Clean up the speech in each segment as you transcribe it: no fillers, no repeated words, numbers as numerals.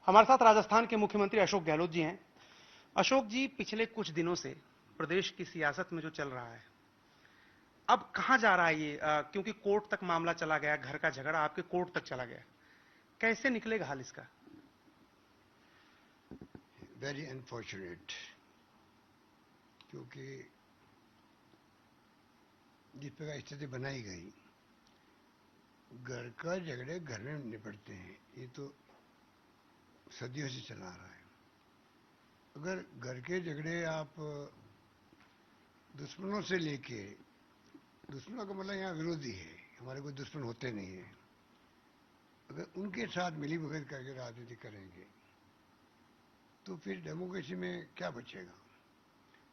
हमारे साथ राजस्थान के मुख्यमंत्री अशोक गहलोत जी हैं। अशोक जी, पिछले कुछ दिनों से प्रदेश की सियासत में जो चल रहा है, अब कहां जा रहा है ये? क्योंकि कोर्ट तक मामला चला गया, घर का झगड़ा आपके कोर्ट तक चला गया। कैसे निकलेगा हाल इसका? वेरी अनफॉर्चुनेट, क्योंकि जिस प्रकार स्थिति बनाई गई, घर का झगड़े घर में निपटते हैं, ये तो सदियों से चला आ रहा है। अगर घर के झगड़े आप दुश्मनों से लेके, दुश्मनों का मतलब यहाँ विरोधी है, हमारे कोई दुश्मन होते नहीं है, अगर उनके साथ मिली भगत करके राजनीति करेंगे तो फिर डेमोक्रेसी में क्या बचेगा?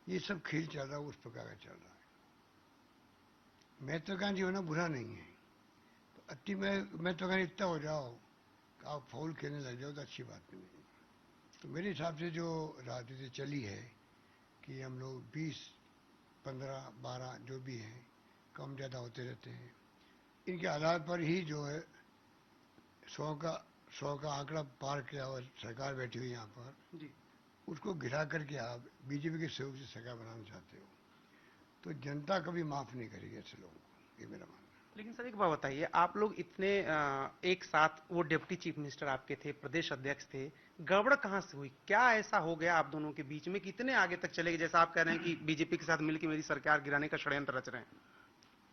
ये सब खेल चल रहा है, उस प्रकार का चल रहा है। महत्वाकांक्षी होना बुरा नहीं है, तो अति महत्वाकांक्षी इतना हो जाओ कि आप फाउल खेलने लग जाओ तो अच्छी बात नहीं है। तो मेरे हिसाब से जो राजनीति चली है कि हम लोग 20, 15, 12 जो भी हैं, कम ज़्यादा होते रहते हैं, इनके आधार पर ही जो है 100 का आंकड़ा पार किया और सरकार बैठी हुई यहाँ पर जी। उसको गिरा करके आप बीजेपी के सहयोग से सरकार बनाना चाहते हो, तो जनता कभी माफ नहीं करेगी ऐसे लोगों को, ये मेरा मानना है। लेकिन सर, एक बात बताइए, आप लोग इतने एक साथ, वो डिप्टी चीफ मिनिस्टर आपके थे, प्रदेश अध्यक्ष थे, गड़बड़ कहां से हुई? क्या ऐसा हो गया आप दोनों के बीच में कि इतने आगे तक चले गए? जैसा आप कह रहे हैं कि बीजेपी के साथ मिलकर मेरी सरकार गिराने का षड्यंत्र रच रहे हैं।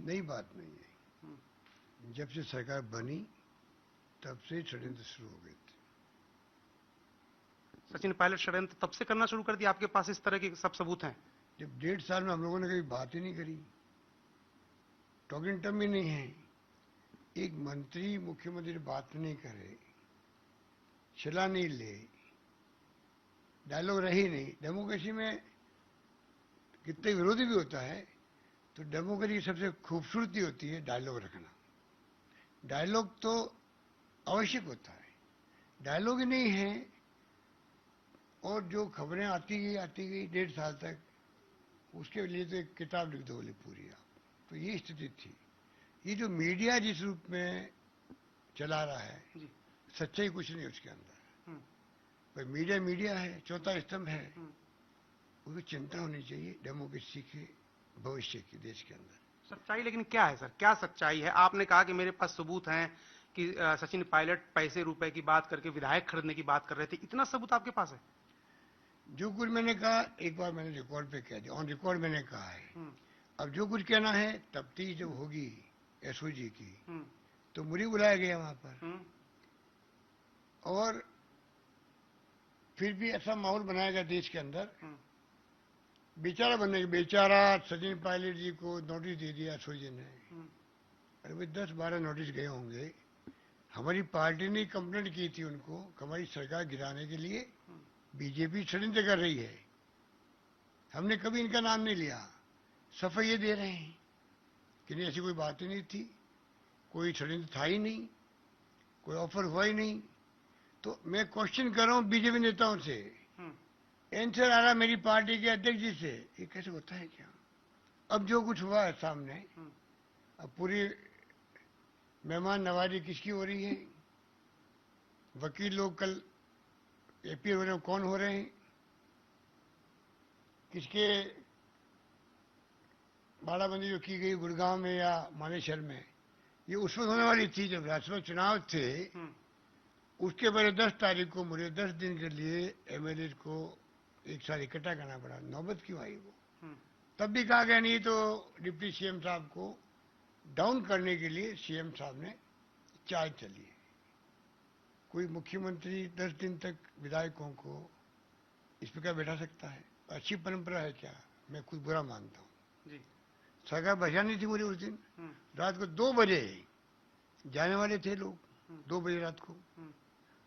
नई बात नहीं है, जब से सरकार बनी तब से षड्यंत्र शुरू हो गए थे। सचिन पायलट षड्यंत्र तब से करना शुरू कर दिया? आपके पास इस तरह के सब सबूत हैं? जब 1.5 साल में हम लोगों ने कभी बात ही नहीं करी, टॉकिंग टर्म ही नहीं है, एक मंत्री मुख्यमंत्री बात नहीं करे, सलाह नहीं ले, डायलॉग रही नहीं। डेमोक्रेसी में कितने विरोधी भी होता है, तो डेमोक्रेसी की सबसे खूबसूरती होती है डायलॉग रखना। डायलॉग तो आवश्यक होता है, डायलॉग ही नहीं है और जो खबरें आती गई 1.5 साल तक, उसके लिए तो एक किताब लिख दो बोले पूरी आप। तो ये स्थिति थी। ये जो मीडिया जिस रूप में चला रहा है, सच्चाई कुछ नहीं उसके अंदर। भाई मीडिया मीडिया है, चौथा स्तंभ है, उसकी चिंता होनी चाहिए डेमोक्रेसी के भविष्य की देश के अंदर। सच्चाई लेकिन क्या है सर? क्या सच्चाई है? आपने कहा कि मेरे पास सबूत हैं कि सचिन पायलट पैसे रुपए की बात करके विधायक खरीदने की बात कर रहे थे, इतना सबूत आपके पास है? जो कुछ मैंने कहा एक बार मैंने रिकॉर्ड पे कह दिया, ऑन रिकॉर्ड मैंने कहा है। अब जो कुछ कहना है तफ्तीश जब होगी एसओजी की, तो मुझे बुलाया गया वहां पर, और फिर भी ऐसा माहौल बनाया गया देश के अंदर, बेचारा बनने के, बेचारा सचिन पायलट जी को नोटिस दे दिया एसओजी ने। अरे भाई 10-12 नोटिस गए होंगे। हमारी पार्टी ने कंप्लेंट की थी उनको, हमारी सरकार गिराने के लिए बीजेपी षड्यंत्र कर रही है। हमने कभी इनका नाम नहीं लिया, सफाई ये दे रहे हैं कि नहीं ऐसी कोई बात ही नहीं थी, कोई षड्यंत्र था ही नहीं, कोई ऑफर हुआ ही नहीं। तो मैं क्वेश्चन कर रहा हूं बीजेपी नेताओं से, आंसर आ रहा मेरी पार्टी के अध्यक्ष जी से, ये कैसे होता है क्या? अब जो कुछ हुआ है सामने, अब पूरी मेहमान नवाजी किसकी हो रही है? वकील लोग कल एपी हो रहे हैं, कौन हो रहे हैं, किसके बाड़ाबंदी जो की गई गुड़गांव में या मानेसर में, ये उस वक्त होने वाली थी जब राज्यसभा चुनाव थे। उसके पहले 10 तारीख को मुझे 10 दिन के लिए एमएलए को एक साथ इकट्ठा करना पड़ा। नौबत क्यों आई वो? तब भी कहा गया नहीं तो डिप्टी सीएम साहब को डाउन करने के लिए सीएम साहब ने चाल चली है। कोई मुख्यमंत्री 10 दिन तक विधायकों को इस प्रकार बैठा सकता है? अच्छी परंपरा है क्या? मैं कुछ बुरा मानता हूँ। सरकार बचानी थी मुझे उस दिन। रात को 2 बजे जाने वाले थे लोग, 2 बजे रात को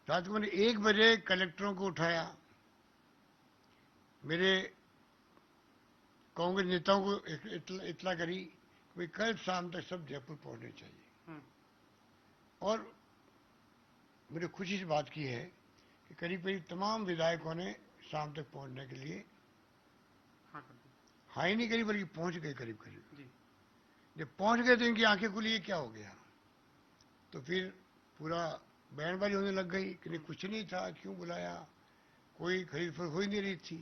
मैंने 1 बजे कलेक्टरों को उठाया, मेरे कांग्रेस नेताओं को इतला करी कि कल शाम तक सब जयपुर पहुंचने चाहिए। और मुझे खुशी से बात की है कि करीब करीब तमाम विधायकों ने शाम तक पहुंचने के लिए हाँ ही नहीं करी, बल्कि पहुंच गए करीब करीब। जब पहुंच गए तो इनकी आंखें खुली, ये क्या हो गया? तो फिर पूरा बयानबाजी होने लग गई कि नहीं कुछ नहीं था, क्यों बुलाया, कोई खरीद फरोख्त हो ही नहीं रही थी,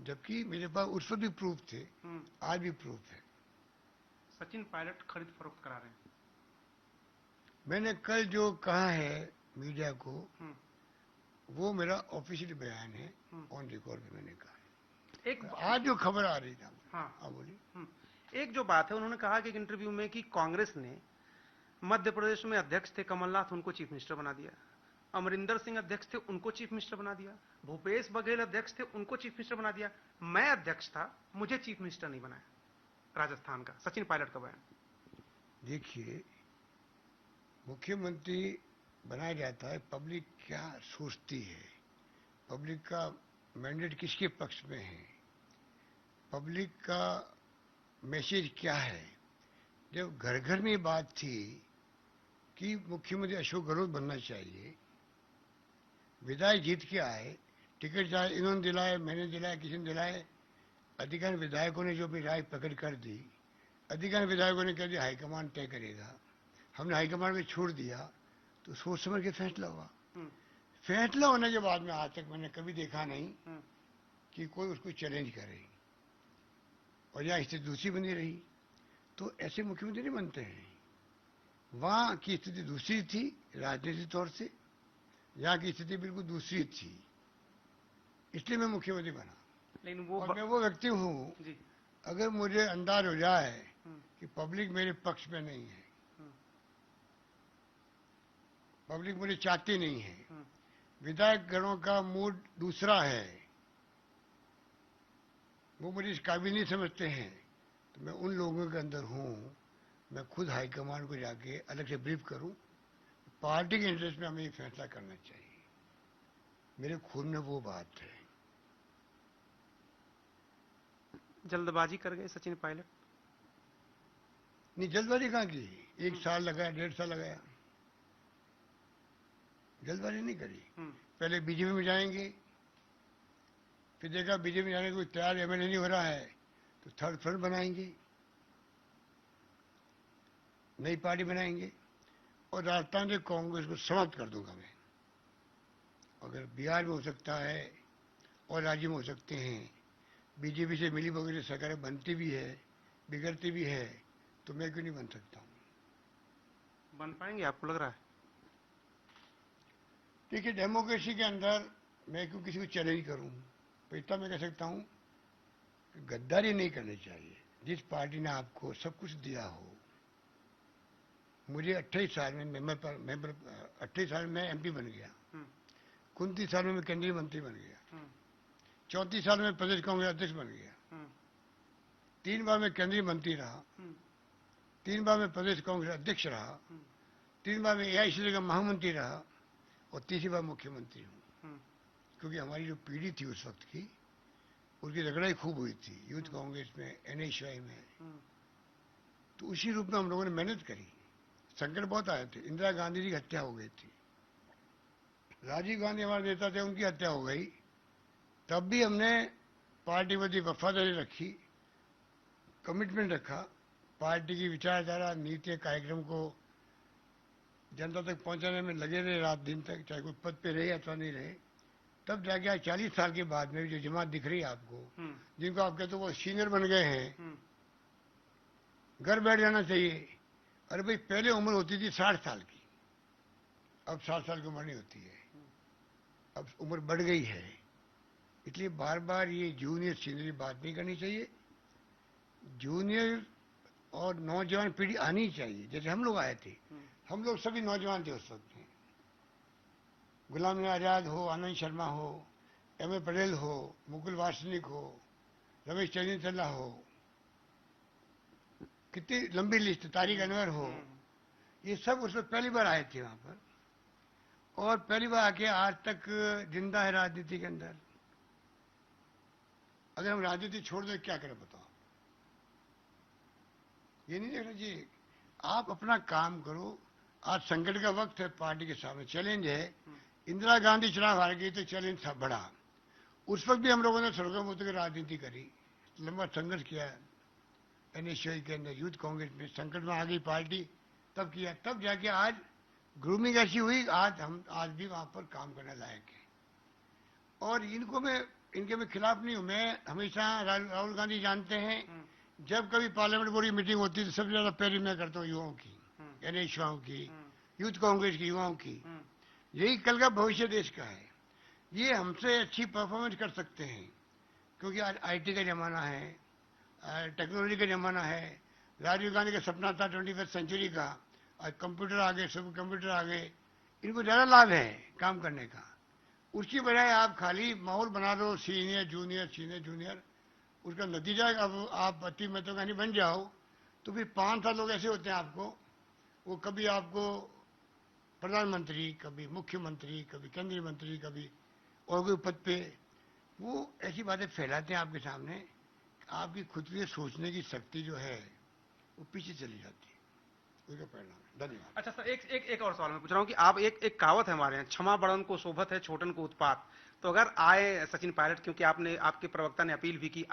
जबकि मेरे पास उस वक्त भी प्रूफ थे, आज भी प्रूफ है। सचिन पायलट खरीद फरोख्त करा रहे हैं। मैंने कल जो कहा है मीडिया को, वो मेरा ऑफिशियल बयान है, ऑन रिकॉर्ड में मैंने कहा। एक आज जो खबर आ रही था, हाँ बोलिए। एक जो बात है, उन्होंने कहा कि एक इंटरव्यू में कि कांग्रेस ने मध्य प्रदेश में अध्यक्ष थे कमलनाथ, उनको चीफ मिनिस्टर बना दिया। अमरिंदर सिंह अध्यक्ष थे, उनको चीफ मिनिस्टर बना दिया। भूपेश बघेल अध्यक्ष थे, उनको चीफ मिनिस्टर बना दिया। मैं अध्यक्ष था, मुझे चीफ मिनिस्टर नहीं बनाया। राजस्थान का सचिन पायलट का बयान। देखिए, मुख्यमंत्री बनाया जाता है, पब्लिक क्या सोचती है, पब्लिक का मैंडेट किसके पक्ष में है, पब्लिक का मैसेज क्या है। जब घर घर में बात थी कि मुख्यमंत्री अशोक गहलोत बनना चाहिए, विधायक जीत के आए, टिकट चाहे इन्होंने दिलाए, मैंने दिलाया, किसी ने दिलाए, अधिकांश विधायकों ने जो अपनी राय प्रकट कर दी, अधिकांश विधायकों ने कह दिया हाईकमान तय करेगा, हमने हाईकमान में छोड़ दिया, तो सोच समझ के फैसला हुआ। फैसला होने के बाद में आज तक मैंने कभी देखा नहीं कि कोई उसको चैलेंज करे, और यहाँ स्थिति दूसरी बनी रही। तो ऐसे मुख्यमंत्री नहीं बनते हैं। वहां की स्थिति दूसरी थी राजनीतिक तौर से, यहाँ की स्थिति बिल्कुल दूसरी थी, इसलिए मैं मुख्यमंत्री बना। लेकिन वो और मैं वो व्यक्ति हूँ, अगर मुझे अंदाज हो जाए कि पब्लिक मेरे पक्ष में नहीं है, पब्लिक मुझे चाहती नहीं है, विधायक गणों का मूड दूसरा है, वो मुझे इस काबिल नहीं समझते हैं, तो मैं उन लोगों के अंदर हूँ, मैं खुद हाईकमान को जाके अलग से ब्रीफ करूं, पार्टी के इंटरेस्ट में हमें ये फैसला करना चाहिए, मेरे खून में वो बात है। जल्दबाजी कर गए सचिन पायलट? नहीं, जल्दबाजी कहाँ की, 1 साल लगाया, 1.5 साल लगाया, जल्दबाजी नहीं करी। पहले बीजेपी में जाएंगे, फिर देखा बीजेपी में जाने को कोई तैयार एमएलए नहीं हो रहा है, तो थर्ड फ्रंट बनाएंगे, नई पार्टी बनाएंगे, और राजस्थान से कांग्रेस को समाप्त कर दूंगा मैं। अगर बिहार में हो सकता है और राज्य में हो सकते हैं, बीजेपी से मिली भगत सरकारें बनती भी है, बिगड़ती भी है, तो मैं क्यों नहीं बन सकता हूँ? बन पाएंगे आपको लग रहा है? देखिए, डेमोक्रेसी के अंदर मैं क्यों किसी को चैलेंज करूं, तो इतना मैं कह सकता हूं कि गद्दारी नहीं करनी चाहिए। जिस पार्टी ने आपको सब कुछ दिया हो, मुझे 28 साल में मेंबर 28 साल में एमपी बन गया, 29 साल में मैं केंद्रीय मंत्री बन गया, 34 साल में प्रदेश कांग्रेस अध्यक्ष बन गया, 3 बार मैं केंद्रीय मंत्री रहा, 3 बार मैं प्रदेश कांग्रेस अध्यक्ष रहा, 3 बार मैं एआईसीसी का महामंत्री रहा, और तीसरी बार मुख्यमंत्री हूँ। क्योंकि हमारी जो पीढ़ी थी उस वक्त की, उसकी रगड़ाई खूब हुई थी यूथ कांग्रेस में, एनएसयूआई में, तो उसी रूप में हम लोगों ने मेहनत करी। संकट बहुत आए थे, इंदिरा गांधी जी की हत्या हो गई थी, राजीव गांधी हमारे नेता थे, उनकी हत्या हो गई, तब भी हमने पार्टी प्रति वफादारी रखी, कमिटमेंट रखा, पार्टी की विचारधारा, नीति, कार्यक्रम को जनता तक पहुंचाने में लगे रहे रात दिन तक, चाहे कोई पद पे रहे अथवा नहीं रहे। तब जाके आज 40 साल के बाद में जो जमात दिख रही है आपको, जिनको आप कहते हो वो सीनियर बन गए हैं, घर बैठ जाना चाहिए। अरे भाई, पहले उम्र होती थी 60 साल की, अब 60 साल की उम्र नहीं होती है, अब उम्र बढ़ गई है। इसलिए बार बार ये जूनियर सीनियर बात नहीं करनी चाहिए। जूनियर और नौजवान पीढ़ी आनी चाहिए, जैसे हम लोग आए थे, हम लोग सभी नौजवान थे उस वक्त में। गुलाम नबी आजाद हो, आनंद शर्मा हो, एम ए पटेल हो, मुकुल वासनिक हो, रमेश चंद्रला हो, कितनी लंबी लिस्ट, तारिक अनवर हो, ये सब उसमें पहली बार आए थे वहां पर, और पहली बार आके आज तक जिंदा है राजनीति के अंदर। अगर हम राजनीति छोड़ दें क्या करें बताओ? ये नहीं देखना चाहिए, आप अपना काम करो। आज संकट का वक्त है, पार्टी के सामने चैलेंज है। इंदिरा गांधी चुनाव हार गई तो चैलेंज था बड़ा, उस वक्त भी हम लोगों ने स्वर्गम होते की राजनीति करी, लंबा संघर्ष किया, एनएसयूआई के अंदर, यूथ कांग्रेस में, संकट में आ गई पार्टी, तब किया, तब जाके आज ग्रूमिंग ऐसी हुई, आज भी वहां पर काम करने लायक है। और इनके मैं खिलाफ नहीं हूं। मैं हमेशा राहुल गांधी जानते हैं, जब कभी पार्लियामेंट बोर्ड की मीटिंग होती है तो सबसे ज्यादा पैरवी मैं करता हूँ युवाओं की, यानी युवाओं की, यूथ कांग्रेस की युवाओं की। यही कल का भविष्य देश का है। ये हमसे अच्छी परफॉर्मेंस कर सकते हैं, क्योंकि आज आईटी का जमाना है, टेक्नोलॉजी का जमाना है। राजीव गांधी का सपना था 21वीं सेंचुरी का, आज कंप्यूटर आ गए, सुपर कंप्यूटर आ गए। इनको ज्यादा लाभ है काम करने का। उसकी बजाय आप खाली माहौल बना दो, सीनियर जूनियर सीनियर जूनियर। उसका नतीजा अब आप अति महत्वाकांक्षी बन जाओ तो फिर 5 साल लोग ऐसे होते हैं आपको, वो कभी आपको प्रधानमंत्री, कभी मुख्यमंत्री, कभी केंद्रीय मंत्री, कभी और कोई पद पे, वो ऐसी बातें फैलाते हैं आपके सामने, आपकी खुद की सोचने की शक्ति जो है वो पीछे चली जाती है। उसका परिणाम है। धन्यवाद। अच्छा सर, एक और सवाल मैं पूछ रहा हूँ कि आप एक कहावत है हमारे यहाँ, क्षमा बड़न को शोभत है छोटन को उत्पात। तो अगर आए सचिन पायलट, क्योंकि आपके प्रवक्ता ने अपील भी की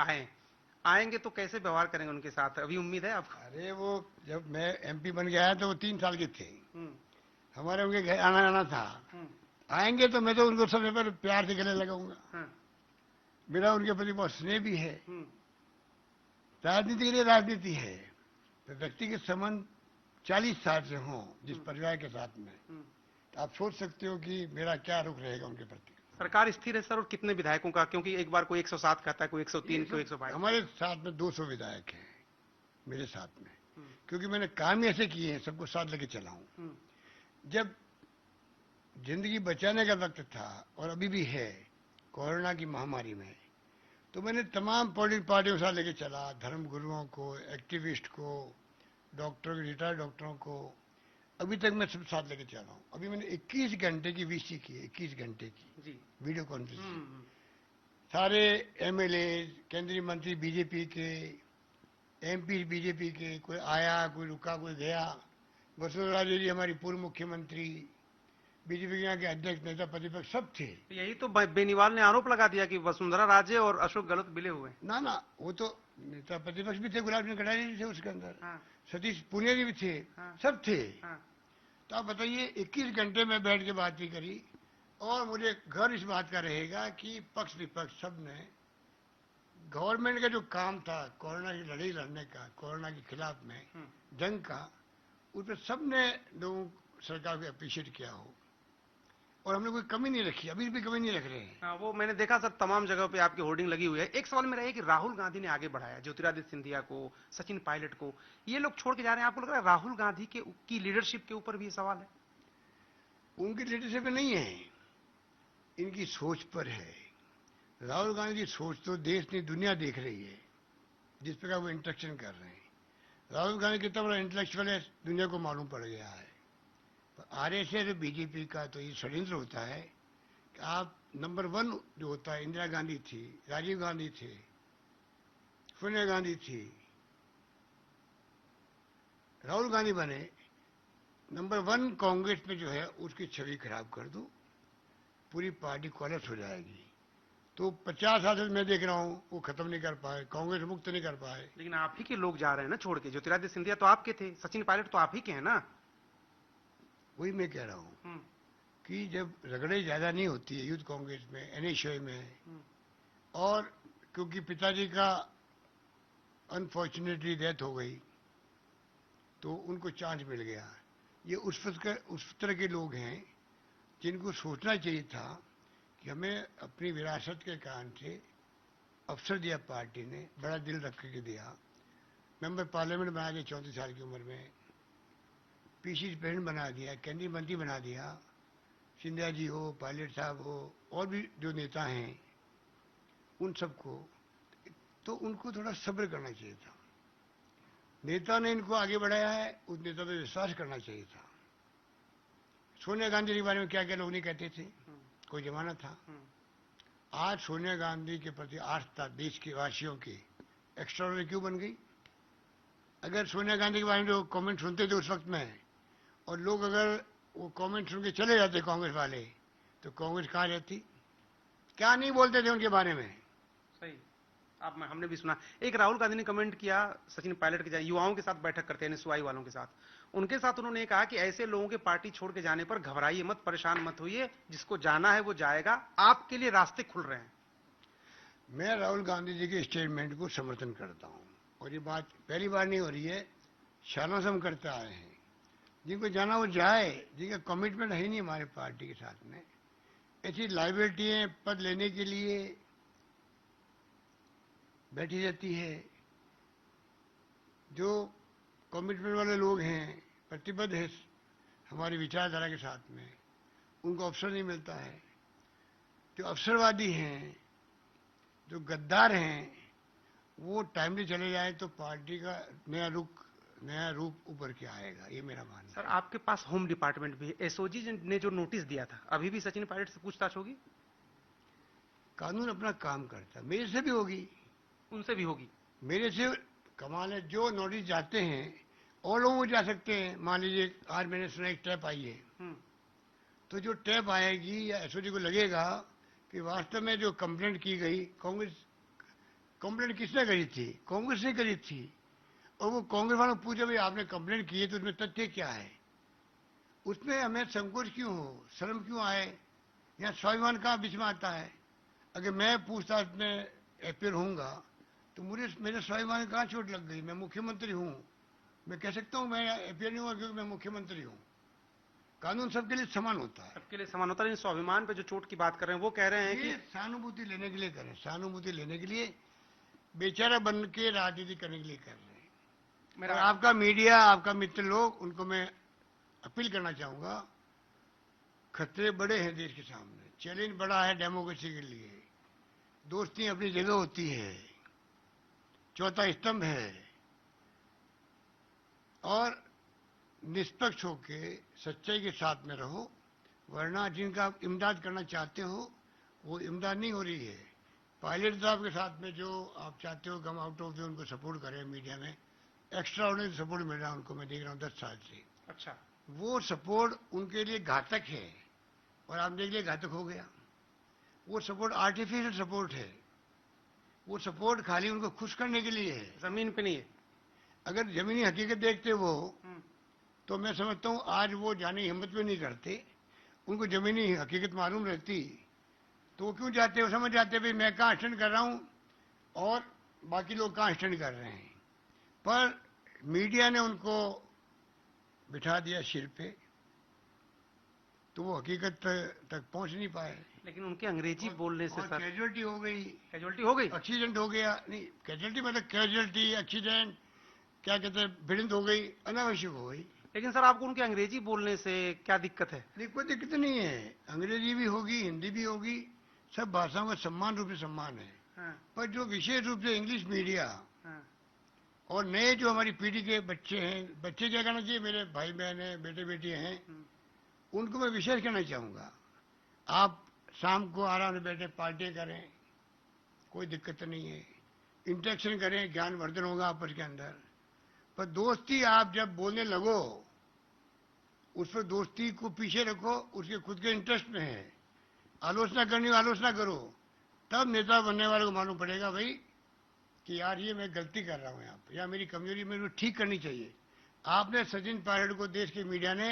आएंगे तो कैसे व्यवहार करेंगे उनके साथ, अभी उम्मीद है आपको? अरे वो जब मैं एमपी बन गया तो वो 3 साल के थे, हमारे उनके घर आना था। आएंगे तो मैं तो उनको सबसे पहले प्यार से गले लगाऊंगा। मेरा उनके प्रति बहुत स्नेह भी है। राजनीति के लिए राजनीति है, तो व्यक्तिगत संबंध 40 साल से हों जिस परिवार के साथ में, तो आप सोच सकते हो कि मेरा क्या रुख रहेगा उनके प्रति। सरकार स्थिर है सर, और कितने विधायकों का? क्योंकि एक बार कोई 107 कहता है, कोई 103, कोई 122। हमारे साथ में 200 विधायक हैं मेरे साथ में, क्योंकि मैंने काम ही ऐसे किए हैं, सबको साथ लेके चला हूं। जब जिंदगी बचाने का वक्त था, और अभी भी है कोरोना की महामारी में, तो मैंने तमाम पॉलिटिकल पार्टियों के साथ लेके चला, धर्म गुरुओं को, एक्टिविस्ट को, डॉक्टरों, रिटायर्ड डॉक्टरों को। अभी तक मैं सब साथ लेके चल रहा हूँ। अभी मैंने 21 घंटे की वीसी की है, 21 घंटे की वीडियो कॉन्फ्रेंसिंग। सारे एमएलए, केंद्रीय मंत्री बीजेपी के, एमपी बीजेपी के, कोई आया, कोई रुका, कोई गया। वसुंधरा राजे जी हमारी पूर्व मुख्यमंत्री, बीजेपी के यहाँ के अध्यक्ष, नेता प्रतिपक्ष सब थे। यही तो बेनीवाल ने आरोप लगा दिया कि वसुंधरा राजे और अशोक गहलोत मिले हुए। ना, वो तो नेता प्रतिपक्ष भी थे, गुलाब सिंह कटारिया भी थे उसके अंदर, सतीश पुनिया भी थे, सब थे। तो आप बताइए, 21 घंटे में बैठ के बात भी करी, और मुझे गर्व इस बात का रहेगा कि पक्ष विपक्ष सब ने गवर्नमेंट का जो काम था कोरोना की लड़ाई लड़ने का, कोरोना के खिलाफ में जंग का, उस पर सबने लोगों सरकार को अप्रिशिएट किया हो, और हमने कोई कमी नहीं रखी, अभी भी कमी नहीं रख रहे हैं। वो मैंने देखा सर, तमाम जगह पे आपकी होर्डिंग लगी हुई है। एक सवाल मेरा है कि राहुल गांधी ने आगे बढ़ाया, ज्योतिरादित्य सिंधिया को, सचिन पायलट को, ये लोग छोड़ के जा रहे हैं। आपको लग रहा है राहुल गांधी की लीडरशिप के ऊपर भी ये सवाल है? उनकी लीडरशिप में नहीं है, इनकी सोच पर है। राहुल गांधी की सोच तो देश नहीं दुनिया देख रही है, जिस प्रकार वो इंटरेक्शन कर रहे हैं। राहुल गांधी कितना बड़ा इंटेलेक्चुअल है दुनिया को मालूम पड़ गया है। आरएसएस बीजेपी का तो ये षड्यंत्र होता है कि आप नंबर 1 जो होता है, इंदिरा गांधी थी, राजीव गांधी थे, सोनिया गांधी थी, राहुल गांधी बने, नंबर 1 कांग्रेस में जो है उसकी छवि खराब कर दो, पूरी पार्टी कोलैप्स हो जाएगी। तो 50 साल से मैं देख रहा हूं वो खत्म नहीं कर पाए, कांग्रेस मुक्त नहीं कर पाए। लेकिन आप ही के लोग जा रहे हैं ना छोड़ के। ज्योतिरादित्य सिंधिया तो आपके थे, सचिन पायलट तो आप ही के हैं ना। वही मैं कह रहा हूं कि जब रगड़े ज्यादा नहीं होती है यूथ कांग्रेस में, एनएसयू में, और क्योंकि पिताजी का अनफॉर्चुनेटली डेथ हो गई तो उनको चांस मिल गया। ये उस तरह के लोग हैं जिनको सोचना चाहिए था कि हमें अपनी विरासत के कारण से अवसर दिया, पार्टी ने बड़ा दिल रख के दिया। मेंबर पार्लियामेंट बना दिया 34 साल की उम्र में, पीसी प्रेसिडेंट बना दिया, केंद्रीय मंत्री बना दिया, सिंधिया जी हो, पायलट साहब हो, और भी जो नेता हैं उन सबको। तो उनको थोड़ा सब्र करना चाहिए था। नेता ने इनको आगे बढ़ाया है, उस नेता पर विश्वास करना चाहिए था। सोनिया गांधी के बारे में क्या क्या लोग नहीं कहते थे, कोई जमाना था। आज सोनिया गांधी के प्रति आस्था देश के वासियों की एक्स्ट्राऑर्डिनरी क्यों बन गई? अगर सोनिया गांधी के बारे में जो कमेंट सुनते थे उस वक्त में, और लोग अगर वो कमेंट सुन के चले जाते कांग्रेस वाले, तो कांग्रेस कहाँ रहती? क्या नहीं बोलते थे उनके बारे में? सही। आप हमने भी सुना। एक राहुल गांधी ने कमेंट किया सचिन पायलट के, युवाओं के साथ बैठक करते हैं एनएसयूआई वालों के साथ, उनके साथ उन्होंने कहा कि ऐसे लोगों के पार्टी छोड़ के जाने पर घबराइए मत, परेशान मत होइए, जिसको जाना है वो जाएगा, आपके लिए रास्ते खुल रहे हैं। मैं राहुल गांधी जी के स्टेटमेंट को समर्थन करता हूं, और ये बात पहली बार नहीं हो रही है, सालों से हम करते आए हैं। जिनको जाना वो जाए, जिनका कमिटमेंट है नहीं हमारे पार्टी के साथ में, ऐसी लाइबिलिटी पद लेने के लिए बैठी रहती है। जो कमिटमेंट वाले लोग हैं, प्रतिबद्ध है हमारी विचारधारा के साथ में, उनको अवसर नहीं मिलता है। जो अवसरवादी हैं, जो गद्दार हैं, वो टाइमली चले जाए तो पार्टी का नया रूप उभर के आएगा, ये मेरा मानना है। सर, आपके पास होम डिपार्टमेंट भी है, एसओजी ने जो नोटिस दिया था, अभी भी सचिन पायलट से पूछताछ होगी? कानून अपना काम करता है, मेरे से भी होगी, उनसे भी होगी। मेरे से कमाल है, जो नोटिस जाते हैं और लोगों को जा सकते हैं। मान लीजिए आज मैंने सुना एक टैप आई है, तो जो टैप आएगी या एसओजी को लगेगा कि वास्तव में जो कंप्लेंट की गई, कंप्लेंट किसने करी थी? कांग्रेस ने करी थी। और वो कांग्रेस वालों को पूछे भाई आपने कंप्लेंट की है तो उसमें तथ्य क्या है? उसमें हमें संकोच क्यों हो, शर्म क्यों आए? यहाँ स्वाभिमान कहाँ बीच में आता है? अगर मैं पूछताछ में अपेयर होऊंगा तो मेरे स्वाभिमान में कहाँ चोट लग गई? मैं मुख्यमंत्री हूँ, मैं कह सकता हूँ मैं अपेयर नहीं हुआ क्योंकि मैं मुख्यमंत्री हूँ। कानून सबके लिए समान होता है, सबके लिए समान होता है। लेकिन स्वाभिमान पे जो चोट की बात कर रहे हैं, वो कह रहे हैं कि सहानुभूति लेने के लिए करें, सहानुभूति लेने के लिए, बेचारा बन के राजनीति करने के लिए कर रहे हैं। और आपका मीडिया, आपका मित्र लोग, उनको मैं अपील करना चाहूंगा, खतरे बड़े हैं देश के सामने, चैलेंज बड़ा है डेमोक्रेसी के लिए। दोस्ती अपनी जगह होती है, चौथा स्तंभ है, और निष्पक्ष होके सच्चाई के साथ में रहो, वरना जिनका आप इमदाद करना चाहते हो वो इमदाद नहीं हो रही है। पायलट साहब के साथ में जो आप चाहते हो गम आउट ऑफ द, उनको सपोर्ट करें, मीडिया में एक्स्ट्रा ऑर्डिनरी सपोर्ट मिल रहा है उनको, मैं देख रहा हूँ 10 साल से। अच्छा, वो सपोर्ट उनके लिए घातक है, और आप देख लिए घातक हो गया। वो सपोर्ट आर्टिफिशियल सपोर्ट है, वो सपोर्ट खाली उनको खुश करने के लिए है, जमीन पे नहीं है। अगर जमीनी हकीकत देखते वो, तो मैं समझता हूँ आज वो जाने की हिम्मत भी नहीं करते। उनको जमीनी हकीकत मालूम रहती तो वो क्यों जाते? वो समझ जाते भाई मैं कहाँ स्टैंड कर रहा हूँ और बाकी लोग कहाँ स्टैंड कर रहे हैं। पर मीडिया ने उनको बिठा दिया सिर पे, तो वो हकीकत तक पहुंच नहीं पाए। लेकिन उनके अंग्रेजी बोलने से सर कैजुअलिटी हो गई, कैजुअलिटी हो गई, एक्सीडेंट हो गया। नहीं, कैजुअलिटी मतलब कैजुअलिटी, एक्सीडेंट, क्या कहते हैं, भिड़ंत हो गई, अनावश्यक हो गई। लेकिन सर आपको उनके अंग्रेजी बोलने से क्या दिक्कत है? नहीं, कोई दिक्कत नहीं है, अंग्रेजी भी होगी, हिंदी भी होगी, सब भाषाओं का समान रूप से सम्मान है। पर जो विशेष रूप से इंग्लिश मीडिया और नए जो हमारी पीढ़ी के बच्चे हैं, बच्चे क्या कहना चाहिए, मेरे भाई बहन हैं, बेटे बेटी हैं, उनको मैं विशेष कहना चाहूंगा, आप शाम को आराम से बैठे पार्टी करें, कोई दिक्कत नहीं है, इंटरेक्शन करें, ज्ञान वर्धन होगा आपस के अंदर। पर दोस्ती आप जब बोलने लगो, उस पर दोस्ती को पीछे रखो, उसके खुद के इंटरेस्ट में है, आलोचना करनी हो आलोचना करो, तब नेता बनने वाले को मालूम पड़ेगा भाई कि यार ये मैं गलती कर रहा हूं यहाँ पर, या मेरी कमजोरी मेरे को ठीक करनी चाहिए। आपने सचिन पायलट को देश के मीडिया ने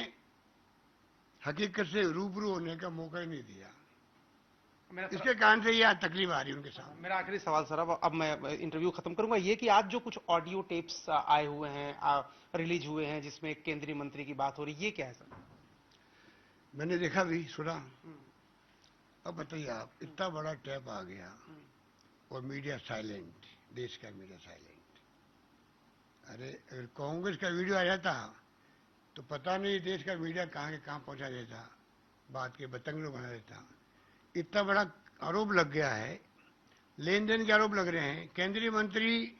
हकीकत से रूबरू होने का मौका ही नहीं दिया, इसके कारण से यह तकलीफ आ रही है उनके सामने। मेरा आखिरी सवाल सर, अब मैं इंटरव्यू खत्म करूंगा, ये कि आज जो कुछ ऑडियो टेप्स आए हुए हैं, रिलीज हुए हैं, जिसमें एक केंद्रीय मंत्री की बात हो रही है, ये क्या है सर? मैंने देखा भी, सुना। अब बताइए आप, इतना बड़ा टैप आ गया और मीडिया साइलेंट, देश का मीडिया साइलेंट। अरे अगर कांग्रेस का वीडियो आ जाता तो पता नहीं देश का मीडिया कहाँ के कहाँ पहुंचा देता, बात के बतंगड़ बना देता। इतना बड़ा आरोप लग गया है, लेन देन के आरोप लग रहे हैं, केंद्रीय मंत्री,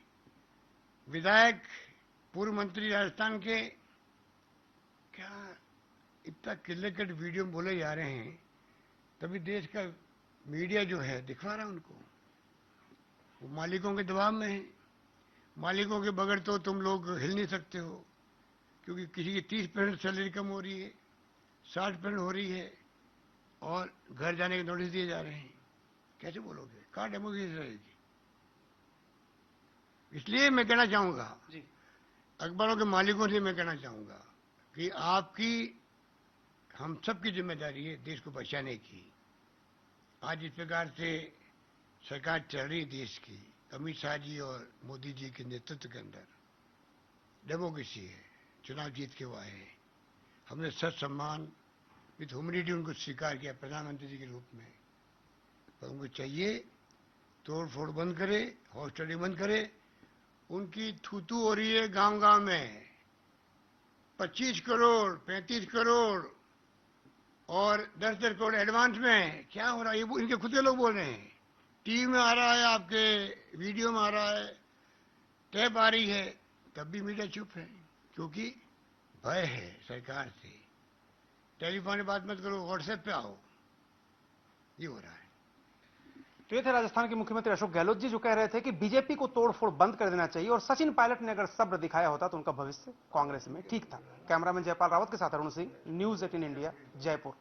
विधायक, पूर्व मंत्री राजस्थान के, क्या इतना किले कट वीडियो बोले जा रहे हैं, तभी देश का मीडिया जो है दिखवा रहा है उनको। वो मालिकों के दबाव में है, मालिकों के बगैर तो तुम लोग हिल नहीं सकते हो, क्योंकि किसी की 30% सैलरी कम हो रही है, 60% हो रही है, और घर जाने के नोटिस दिए जा रहे हैं। कैसे बोलोगे? कहाँ डेमोक्रेसी रहेगी? इसलिए मैं कहना चाहूंगा, जी अखबारों के मालिकों से मैं कहना चाहूंगा कि आपकी, हम सब की जिम्मेदारी है देश को बचाने की। आज इस प्रकार से सरकार चल रही देश की, अमित शाह जी और मोदी जी के नेतृत्व के अंदर डेमोक्रेसी है, चुनाव जीत के वो आए हैं। हमने सच सम्मान विद ह्यूमिलिटी उनको स्वीकार किया प्रधानमंत्री जी के रूप में। पर उनको चाहिए तोड़ फोड़ बंद करे, हॉस्टलिंग बंद करे। उनकी थूथू हो रही है गांव गांव में, 25 करोड़ 35 करोड़ और 10-10 करोड़ एडवांस में। क्या हो रहा है, ये इनके खुद के लोग बोल रहे हैं। टीवी में आ रहा है, आपके वीडियो में आ रहा है, टैप आ रही है, तब भी मीडिया चुप है, क्योंकि भय है सरकार से। टेलीफोन पे बात मत करो, व्हाट्सएप पे आओ, ये हो रहा है। तो ये थे राजस्थान के मुख्यमंत्री अशोक गहलोत जी, जो कह रहे थे कि बीजेपी को तोड़फोड़ बंद कर देना चाहिए और सचिन पायलट ने अगर सब्र दिखाया होता तो उनका भविष्य कांग्रेस में ठीक था। कैमरामैन जयपाल रावत के साथ अरुण सिंह, न्यूज 18 इंडिया, जयपुर।